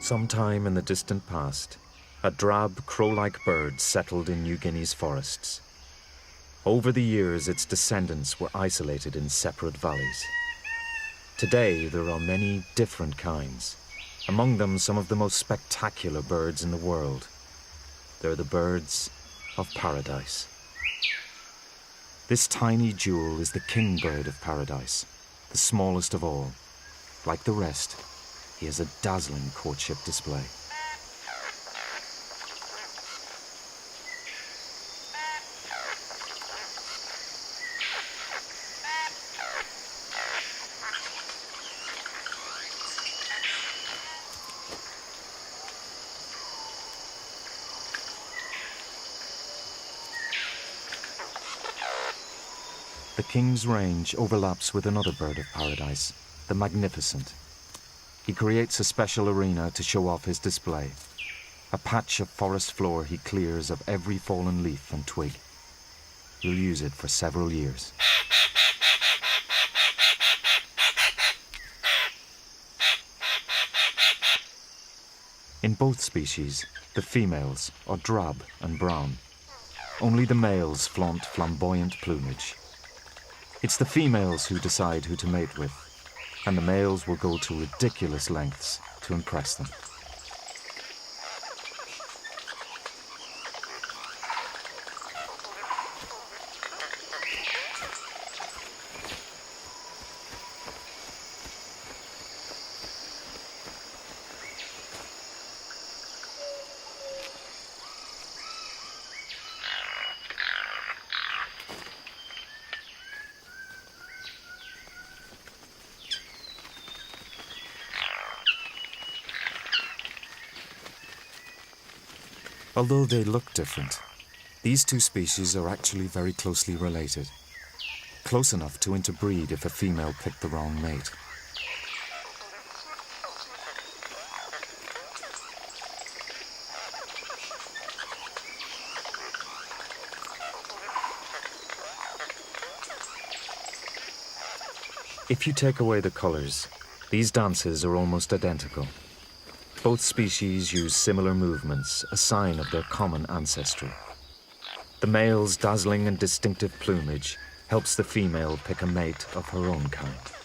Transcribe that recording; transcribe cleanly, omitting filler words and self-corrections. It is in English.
Sometime in the distant past, a drab, crow-like bird settled in New Guinea's forests. Over the years, its descendants were isolated in separate valleys. Today, there are many different kinds, among them some of the most spectacular birds in the world. They're the birds of paradise. This tiny jewel is the kingbird of paradise, the smallest of all. Like the rest, he has a dazzling courtship display. The king's range overlaps with another bird of paradise, the magnificent. He creates a special arena to show off his display, a patch of forest floor he clears of every fallen leaf and twig. He'll use it for several years. In both species, the females are drab and brown. Only the males flaunt flamboyant plumage. It's the females who decide who to mate with, and the males will go to ridiculous lengths to impress them. Although they look different, these two species are actually very closely related, close enough to interbreed if a female picked the wrong mate. If you take away the colors, these dances are almost identical. Both species use similar movements, a sign of their common ancestry. The male's dazzling and distinctive plumage helps the female pick a mate of her own kind.